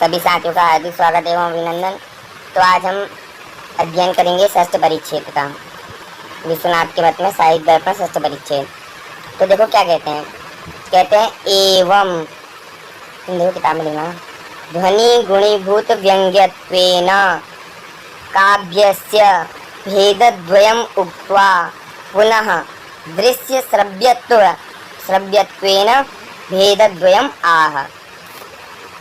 सभी साथियों का हार्दिक स्वागत एवं अभिनंदन। तो आज हम अध्ययन करेंगे षष्ठ परिच्छेद का, विश्वनाथ के मत में साहित्य दर्पण षष्ठ परिच्छेद। तो देखो क्या कहते हैं, कहते हैं एवं, तुम देखो किताब में लिखना, ध्वनि गुणीभूत व्यंग्यत्वेन काव्यस्य भेदद्वयम् उक्त्वा पुनः दृश्य श्रव्यत्वेन भेदद्वयम् आह।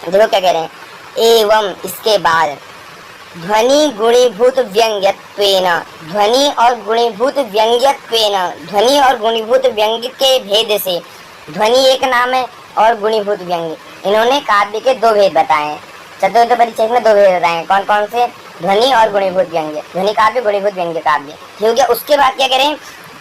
देखो क्या कह रहे हैं, एवं इसके बाद ध्वनि गुणीभूत व्यंग्यत्वेन, ध्वनि और गुणीभूत व्यंग्यत्वेन, ध्वनि और गुणीभूत व्यंग्य के भेद से, ध्वनि एक नाम है और गुणीभूत व्यंग्य, इन्होंने काव्य के दो भेद बताए हैं। चतुर्थ परिच्छेद में दो भेद बताए हैं, कौन कौन से, ध्वनि और गुणीभूत व्यंग्य, ध्वनि काव्य गुणीभूत व्यंग्य काव्य। ठीक है, उसके बाद क्या करें,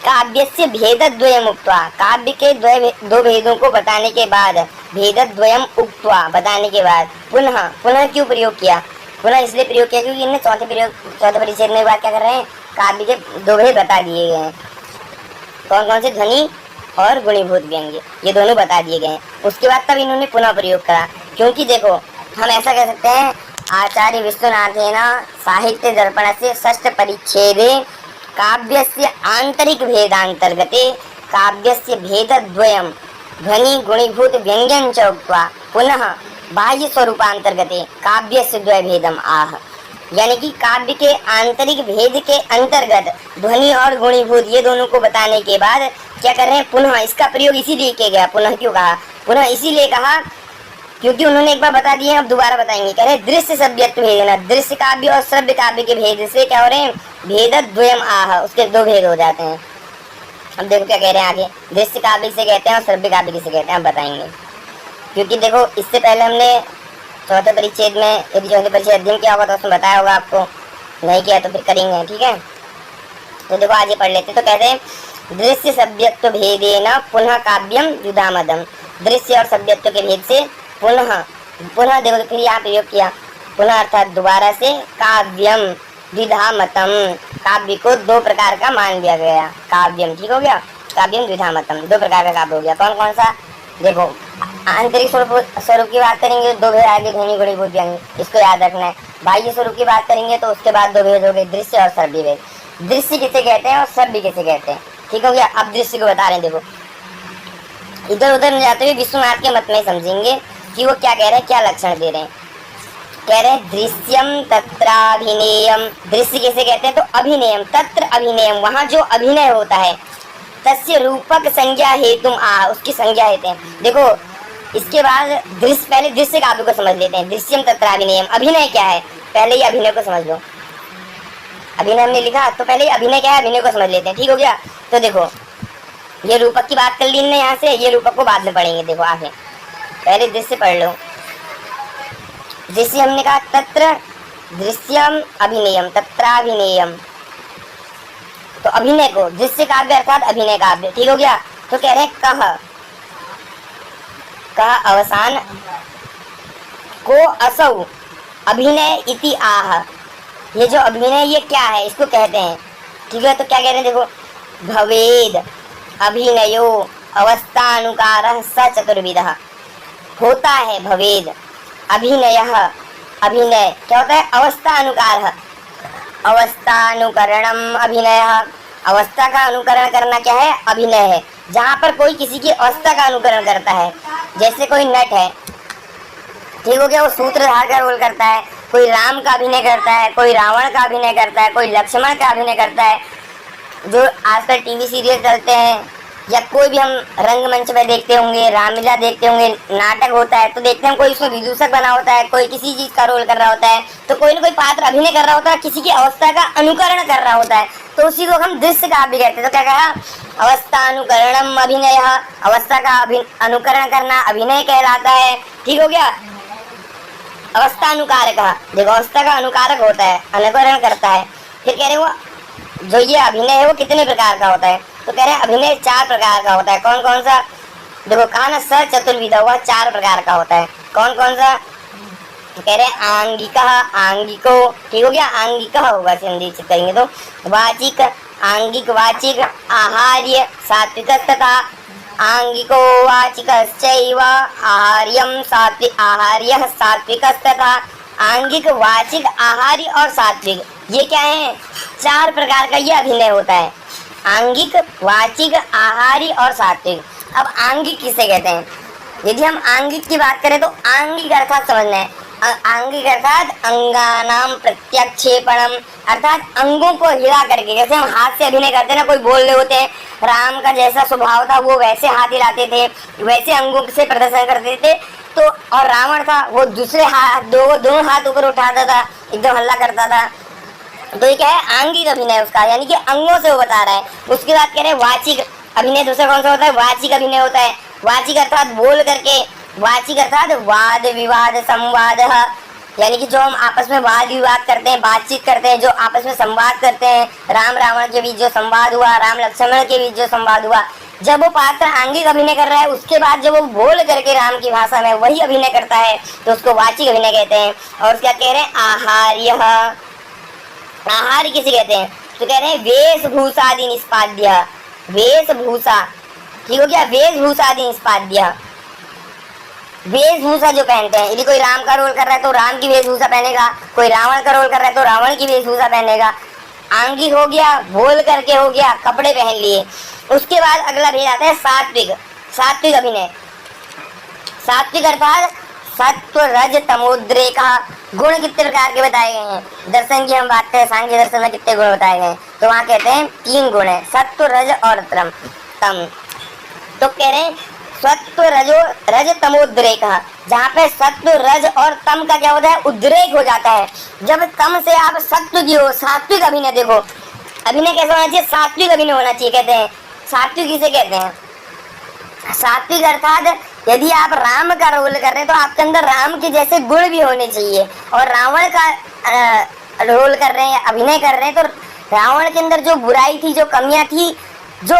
काव्यस्य भेदद्वयम् उक्त्वा, काव्य के दो भेदों को बताने के बाद, भेदद्वयम् उक्त्वा बताने के बाद पुनः क्यों प्रयोग किया, पुनः इसलिए प्रयोग किया क्योंकि इन्हें चौथे परिच्छेद में बात क्या कर रहे हैं, काव्य के दो भेद बता दिए गए हैं, कौन कौन से, ध्वनि और गुणीभूत व्यंग्य, ये दोनों बता दिए गए हैं। उसके बाद तब इन्होंने पुनः प्रयोग करा, क्योंकि देखो हम ऐसा कह सकते हैं, आचार्य विश्वनाथेन साहित्य दर्पणस्य षष्ठ परिच्छेदे काव्यस्य आंतरिक भेदांतर्गते काव्यस्य भेदद्वयम् ध्वनि गुणीभूत व्यंग्यं च उक्त्वा पुनः बाह्य स्वरूपांतर्गते काव्यस्य द्वय भेदम आह। यानी कि काव्य के आंतरिक भेद के अंतर्गत ध्वनि और गुणीभूत ये दोनों को बताने के बाद क्या कर रहे हैं, पुनः इसका प्रयोग इसीलिए किया गया। पुनः क्यों कहा, पुनः इसीलिए कहा क्योंकि उन्होंने एक बार बता दिए, अब दोबारा बताएंगे। कह रहे दृश्य सभ्यत्व भेदना, दृश्य काव्य और श्रव्य काव्य के भेद से क्या हो रहे हैं, भेदद्वयम् आह, उसके दो भेद हो जाते हैं। अब देखो क्या कह रहे हैं आगे, दृश्य काव्य से कहते हैं और श्रव्य काव्य किसे कहते हैं, अब बताएंगे। क्योंकि देखो इससे पहले हमने चौथे परिच्छेद में, यदि चौथे परिच्छेद अध्ययन किया होगा तो उसमें बताया होगा, आपको नहीं किया तो फिर करेंगे। ठीक है, तो देखो आगे पढ़ लेते। तो कहते हैं दृश्य सभ्यत्व भेदेन पुनः काव्यम द्विधामदम, दृश्य और सभ्यत्व के भेद से पुनः देखो फिर यहाँ प्रयोग किया, पुनः अर्थात दोबारा से, काव्यम द्विधा मतम, काव्य को दो प्रकार का मान दिया गया, काव्यम, ठीक हो गया, काव्यम द्विधा मतम, दो प्रकार का काव्य हो गया। कौन कौन सा, देखो आंतरिक स्वरूप की बात करेंगे, दो भेद आगे ध्वनि गुणीभूत व्यंग्य, इसको याद रखना है। बाह्य स्वरूप की बात करेंगे तो उसके बाद दो भेद हो गए, दृश्य और श्रव्य भेद। दृश्य किसे कहते हैं और श्रव्य किसे कहते हैं, ठीक हो गया। अब दृश्य को बता रहे हैं, देखो इधर उधर न जाते हुए विश्वनाथ के मत में समझेंगे कि वो क्या कह रहे हैं, क्या लक्षण दे रहे हैं। कह रहे हैं दृश्यम तत्राभिनेयम, दृश्य किसे कहते हैं, तो अभिनयम, तत्र अभिनयम, वहाँ जो अभिनय होता है, तस्य रूपक संज्ञा हेतुम आह, उसकी संज्ञा हेतु हैं। देखो इसके बाद दृश्य, पहले दृश्य काव्य को समझ लेते हैं, दृश्यम तत्राभिनयम, अभिनय क्या है, पहले ही अभिनय को समझ लो। अभिनय हमने लिखा तो पहले ही अभिनय क्या है, अभिनय को समझ लेते हैं, ठीक हो गया। तो देखो ये रूपक की बात कर ली ने यहाँ से, ये रूपक को बाद में पढ़ेंगे। देखो आगे पहले दृश्य पढ़ लो। दृश्य हमने कहा तत्र दृश्यम अभिनयम, तत्राभिनयम, तो अभिनय को दृश्य काव्य अर्थात अभिनय काव्य, ठीक हो गया। तो कह रहे हैं कह अवसान को असौ अभिनय इति आह, ये जो अभिनय ये क्या है, इसको कहते हैं, ठीक है। तो क्या कह रहे हैं, देखो भवेद अभिनयो अवस्थानुकारः स चतुर्विधः, होता है भवेद अभिनयः, अभिनय क्या होता है, अवस्थानुकारः, अवस्थानुकरणम अभिनयः, अवस्था का अनुकरण करना क्या है, अभिनय है। जहाँ पर कोई किसी की अवस्था का अनुकरण करता है, जैसे कोई नट है, ठीक हो गया, वो सूत्रधार का रोल करता है, कोई राम का अभिनय करता है, कोई रावण का अभिनय करता है, कोई लक्ष्मण का अभिनय करता है। जो आजकल टीवी सीरियल चलते हैं या कोई भी हम रंगमंच में देखते होंगे, रामलीला देखते होंगे, नाटक होता है तो देखते हैं कोई उसमें विदूषक बना होता है, कोई किसी चीज का रोल कर रहा होता है, तो कोई ना कोई पात्र अभिनय कर रहा होता है, किसी की अवस्था का अनुकरण कर रहा होता है, तो उसी को हम दृश्य काव्य कहते हैं। तो क्या कहा, अवस्थानुकरणम अभिनय, अवस्था का अनुकरण करना अभिनय कहलाता है, ठीक हो गया। अवस्थानुकारक, देखो अवस्था का अनुकारक होता है, अनुकरण करता है। फिर कह रहे वो जो ये अभिनय है वो कितने प्रकार का होता है, तो कह रहे हैं अभिनय 4 प्रकार का होता है। कौन कौन सा, देखो कहा ना स चतुर्विधा, हुआ 4 प्रकार का होता है। कौन कौन सा, तो कह रहे हैं आंगिका, आंगिको, ठीक हो गया, आंगिका होगा हिंदी से करेंगे तो, वाचिक, आंगिक वाचिक, आहार्य सात्विक तथा आंगिको वाचिकश्चैव आहार्यम सात्विक आहार्यः सात्विकस्तथा। आंगिक, वाचिक, आहारी और सात्विक, ये क्या है? 4 प्रकार का ये अभिनय होता है। आंगिक, वाचिक, आहारी और सात्विक। अब आंगिक किसे कहते हैं? यदि हम आंगिक की बात करें तो आंगिक अर्थात समझना है, आंगिक अर्थात अंगानाम प्रत्यक्षेपणम, अर्थात अंगों को हिला करके, जैसे हम हाथ से अभिनय करते हैं ना, कोई बोल रहे होते हैं, राम का जैसा स्वभाव था वो वैसे हाथ हिलाते थे, वैसे अंगों से प्रदर्शन करते थे। तो और रावण था वो दूसरे हाथ दोनों हाथ ऊपर उठाता था, एकदम हल्ला करता था। तो ये क्या है? आंगिक अभिनय उसका, यानी कि अंगों से वो बता रहा है। उसके बाद कह रहे हैं वाचिक अभिनय दूसरा कौन सा होता है? वाचिक अभिनय होता है। वाचिक अर्थात बोल करके, वाचिक अर्थात वाद विवाद संवाद, यानी कि जो हम आपस में वाद विवाद करते हैं, बातचीत करते हैं, जो आपस में संवाद करते हैं, राम रावण के बीच जो संवाद हुआ, राम लक्ष्मण के बीच जो संवाद हुआ, जब वो पात्र आंगिक अभिनय कर रहा है, उसके बाद जब वो बोल करके राम की भाषा में वही अभिनय करता है तो उसको वाचिक अभिनय कहते हैं। और क्या कह रहे हैं? आहार्य, आहार किसे कहते हैं? तो कह रहे हैं वेशभूषादि निष्पाद्य, वेशभूषा, ठीक हो गया? वेशभूषादि निष्पाद्य, वेशभूषा जो पहनते हैं, यदि कोई राम का रोल कर रहा है तो राम की वेशभूषा पहनेगा, कोई रावण का रोल कर रहा है तो रावण की वेशभूषा पहनेगा। आंगिक हो गया, बोल करके हो गया, कपड़े पहन लिए। उसके बाद अगला भेद आता है सात्विक, सात्विक अभिनय। सात्विक अर्थात सत्व रज तमोद्रेक, गुण कितने प्रकार के बताए गए हैं? दर्शन की हम बात करें, सांख्य दर्शन में कितने गुण बताए गए हैं? तो वहाँ कहते हैं 3 गुण है, सत्व रज और तम। तो कह रहे हैं सत्व रज तमोद्रेक, जहाँ पे सत्व रज और तम का क्या होता है? उद्रेक हो जाता है। जब तम से आप सत्व की हो, सात्विक अभिनय, देखो अभिनय कैसा होना चाहिए? सात्विक अभिनय होना चाहिए। कहते हैं सात्विक किसे कहते हैं? सात्विक अर्थात यदि आप राम का रोल कर रहे हैं तो आपके अंदर राम के जैसे गुण भी होने चाहिए, और रावण का रोल कर रहे हैं, अभिनय कर रहे हैं, तो रावण के अंदर जो बुराई थी, जो कमियां थी, जो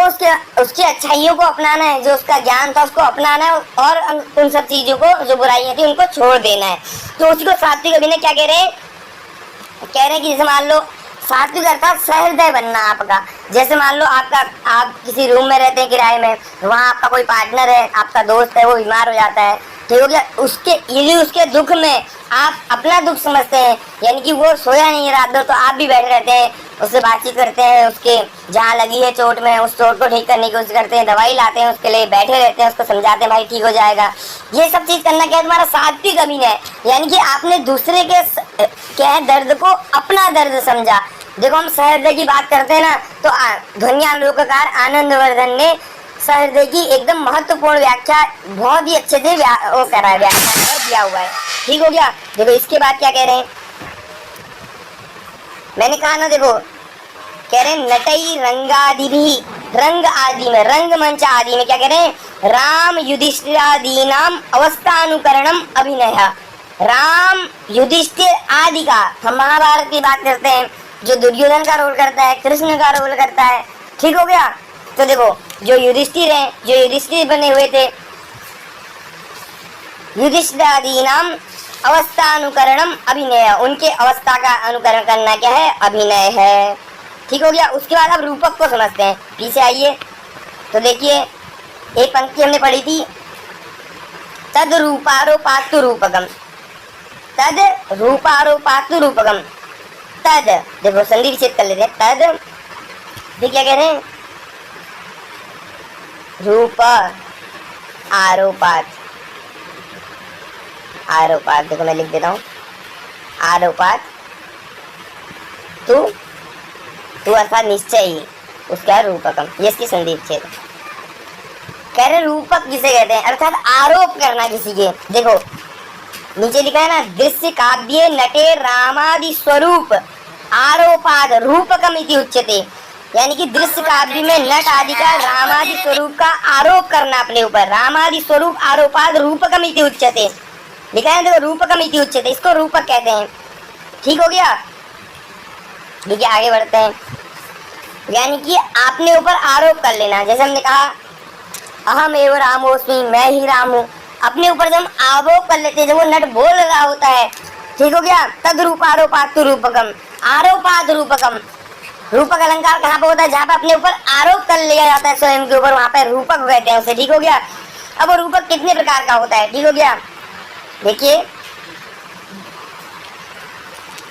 उसकी अच्छाइयों को अपनाना है, जो उसका ज्ञान था उसको अपनाना है, और उन सब चीजों को, जो बुराइयां थी उनको छोड़ देना है। तो उसी को सात्विक अभिनय क्या कह रहे हैं? कह रहे हैं कि जैसे मान लो सात्विक अर्थात सहृदय बनना आपका। जैसे मान लो आप किसी रूम में रहते हैं किराए में, वहाँ आपका कोई पार्टनर है, आपका दोस्त है, वो बीमार हो जाता है, ठीक हो गया? यदि उसके दुख में आप अपना दुख समझते हैं, यानी कि वो सोया नहीं है रात भर, तो आप भी बैठे रहते हैं, उससे बातचीत करते हैं, उसके जहाँ लगी है चोट में उस चोट को ठीक करने की कोशिश करते हैं, दवाई लाते हैं उसके लिए, बैठे रहते हैं, उसको समझाते हैं भाई ठीक हो जाएगा। ये सब चीज़ करना क्या है? तुम्हारा सात्विक अभिनय है, यानी कि आपने दूसरे के क्या है दर्द को अपना दर्द समझा। देखो हम सहृदय की बात करते हैं ना, तो ध्वन्यालोककार आनंदवर्धन ने सहृदय की एकदम महत्वपूर्ण व्याख्या बहुत ही अच्छे से वो करा है, व्याख्या दिया हुआ है, ठीक हो गया? देखो इसके बाद क्या कह रहे हैं? मैंने कहा ना, देखो कह रहे हैं नटई रंगादि भी, रंग आदि में, रंगमंच आदि में क्या कह रहे हैं? राम युधिष्ठिरादि नाम अवस्थानुकरणम अभिनय। राम युधिष्ठिर आदि का, हम महाभारत की बात करते हैं, जो दुर्योधन का रोल करता है, कृष्ण का रोल करता है, ठीक हो गया? तो देखो जो युधिष्ठिर हैं, जो युधिष्ठिर बने हुए थे, युधिष्ठिरादि नाम अवस्थानुकरणम अभिनय, उनके अवस्था का अनुकरण करना क्या है? अभिनय है, ठीक हो गया? उसके बाद अब रूपक को समझते हैं, पीछे आइए। तो देखिए एक पंक्ति हमने पढ़ी थी, तद रूपारोपातु रूपकम, तद रूपारोपातु रूपकम। तद, देखो संधि विच्छेद कर लेते हैं, तद फिर क्या कह रहे हैं? रूप आरोपात, आरोपात, देखो मैं लिख देता हूँ, आरोपात तू अर्थात निश्चय ही, उसका रूपकम, ये इसकी संधि विच्छेद। कह रहे रूपक किसे कहते हैं? अर्थात आरोप करना किसी के। देखो नीचे लिखा है ना, दृश्य काव्ये नटे रामादि स्वरूप आरोपाद रूपकम इति उच्यते, यानी कि दृश्य काव्य में नट आदि का रामादि स्वरूप का आरोप करना अपने ऊपर, रामादि स्वरूप आरोपाद रूपकम इति उच्यते, लिखा है देखो रूपकम इति उच्यते, इसको रूपक कहते हैं, ठीक हो गया? देखिए आगे बढ़ते हैं, यानी कि आपने ऊपर आरोप कर लेना। जैसे हमने कहा अहम एव रामोस्मि, मैं ही राम हूँ, अपने ऊपर जब हम आरोप कर लेते हैं, जब वो नट बोल रहा होता है, ठीक हो गया? तद रूप आरोपात रूपकम, आरोपात रूपकम, रूपक अलंकार कहाँ पे होता है? जहाँ पे अपने ऊपर आरोप कर लिया जाता है स्वयं के ऊपर, वहां पे रूपक कहते हैं उसे। ठीक हो गया। अब वो रूपक कितने प्रकार का होता है? ठीक हो गया। देखिए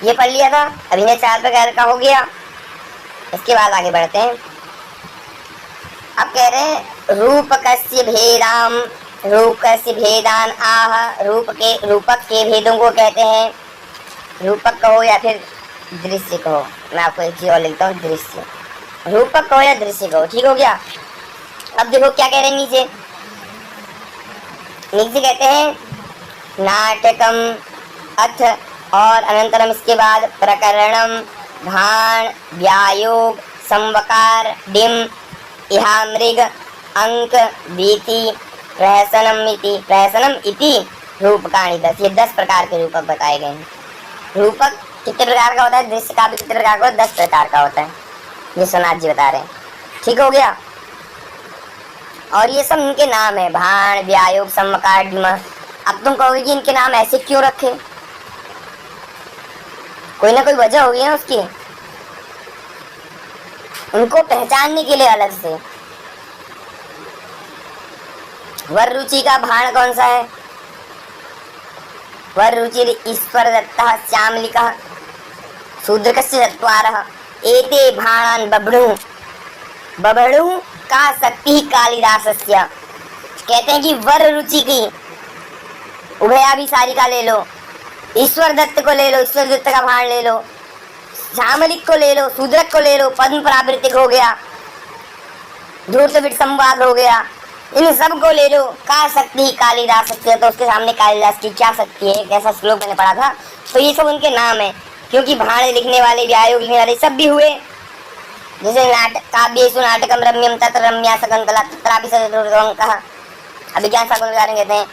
ये पढ़ लिया था, अभी ने 4 प्रकार का हो गया। इसके बाद आगे बढ़ते हैं। अब कह रहे हैं रूपकस्य भेदाम, रूपकस्य भेदान आह, रूपक के भेदों को कहते हैं। रूपक कहो या फिर दृश्य कहो, मैं आपको एक चीज और लिखता हूँ, दृश्य। रूपक कहो या दृश्य कहो। ठीक हो गया। अब देखो क्या कह रहे हैं नीचे। नीचे कहते हैं नाटकम अथ, और अनंतरम इसके बाद प्रकरणम, घाण, व्यायोग, संवकार, डिम, इहामृग, अंक, वीति, प्रहसनम इति रूपकाणि 10। ये 10 प्रकार के रूपक बताए गए हैं। रूपक कितने प्रकार का होता है? दृश्य का भी कितने प्रकार का होता है? 10 प्रकार का होता है, ये सोनाथ जी बता रहे हैं। ठीक हो गया। और ये सब इनके नाम है, भाण, व्यायोग, संवकार, डिम। अब तुम कहोगे कि इनके नाम ऐसे क्यों रखे? कोई ना कोई वजह होगी ना उसकी, उनको पहचानने के लिए अलग से। वर रुचि का भाण कौन सा है? वर रुचि ईश्वर दत्तः श्यामलिकः शूद्रकस्य चत्वारः एते भाणान बबड़ू का शक्ति कालिदासस्य। कहते हैं कि वर रुचि की उभयाभिसारी का ले लो, ईश्वर दत्त को ले लो, ईश्वर दत्त का भाण ले लो, श्यामलिक को ले लो, शूद्रक को ले लो, पद्म प्रावृतिक हो गया, धूर्त संवाद हो गया, इन सब को ले लो। का शक्ति कालिदास शक्ति है, तो उसके सामने कालिदास की क्या शक्ति है? एक ऐसा श्लोक मैंने पढ़ा था। तो ये सब उनके नाम है, क्योंकि भाण लिखने वाले, व्यायोग लिखने वाले सब भी हुए। जैसे नाटक काव्येषु नाटकम रम्यम तत्र रम्या शकुंतला तत्रापि सदुर्गंकः, अभिज्ञान शाकुंतल कहते हैं।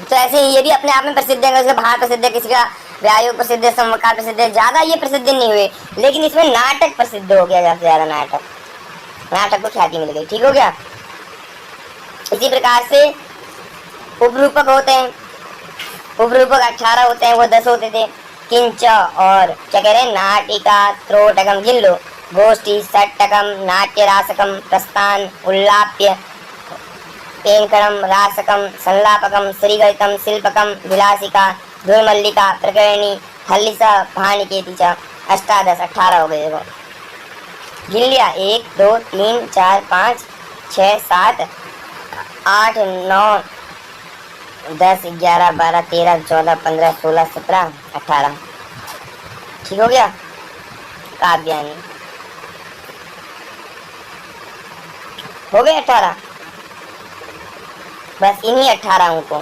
तो ऐसे ही ये भी अपने आप में प्रसिद्ध है। किसी का भाण प्रसिद्ध है, किसी का व्यायोग प्रसिद्ध है, संवकार प्रसिद्ध है। ज्यादा ये प्रसिद्ध नहीं हुए, लेकिन इसमें नाटक प्रसिद्ध हो गया, ज्यादा से ज्यादा नाटक को ख्याति मिल गई। ठीक हो गया। इसी प्रकार से उपरूपक होते हैं। उपरूपक 18 होते हैं, वो 10 होते थे। किंच, और क्या कह रहे हैं? नाटिका, त्रोटकम गिन लो, गोष्ठी, सट्टकम, नाट्य रासकम, प्रस्थान, उल्लाप्य, पेंकणम, रासकम, संलापकम, श्रीगणितम, शिल्पकम, विलासिका, धुर्मल्लिका, प्रकरणी, हल्लिसा, भाणिकेति च। 18 18 हो गए। देखो गिन लिया, 1 2 3 4 5 6 7 8 9 10 11 12 13 14 15 16 17 18। ठीक हो गया। काव्यानि हो गए 18। बस इन्हीं 18 को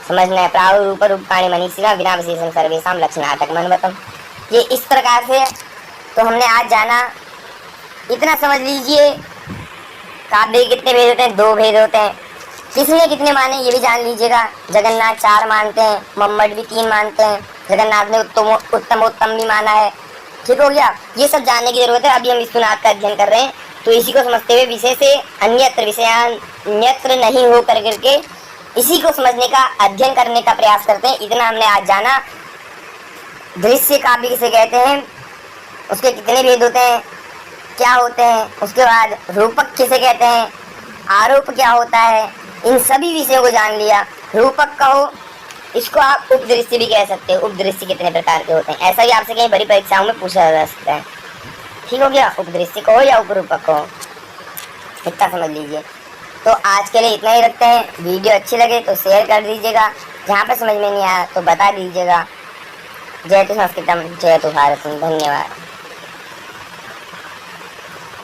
समझना है। प्राव रूप रूपाणी मनीषिका बिना विशेषण सर्वेशम लक्षणाटक मनमतम। ये इस प्रकार से तो हमने आज जाना। इतना समझ लीजिए, काव्य के कितने भेद होते हैं? 2 भेद होते हैं। किसने कितने माने ये भी जान लीजिएगा। जगन्नाथ 4 मानते हैं, मम्मट भी 3 मानते हैं, जगन्नाथ ने उत्तम भी माना है। ठीक हो गया। ये सब जानने की जरूरत है। अभी हम विश्वनाथ का अध्ययन कर रहे हैं, तो इसी को समझते हुए विषय से अन्यत्र नहीं हो करके इसी को समझने का, अध्ययन करने का प्रयास करते हैं। इतना हमने आज जाना। दृश्य काव्य किसे कहते हैं, उसके कितने भेद होते हैं, क्या होते हैं, उसके बाद रूपक किसे कहते हैं, आरोप क्या होता है, इन सभी विषयों को जान लिया। रूपक कहो, इसको आप उपदृश्य भी कह सकते हो। उपदृश्य कितने प्रकार के होते हैं, ऐसा भी आपसे कहीं बड़ी परीक्षाओं में पूछा जा सकता है। ठीक हो गया। उपदृश्य कहो या उपरूपक कहो, इतना समझ लीजिए। तो आज के लिए इतना ही रखते हैं। वीडियो अच्छी लगे तो शेयर कर दीजिएगा, जहाँ पर समझ में नहीं आया तो बता दीजिएगा। जय तु संस्कृतम, जय तु भारतम। धन्यवाद।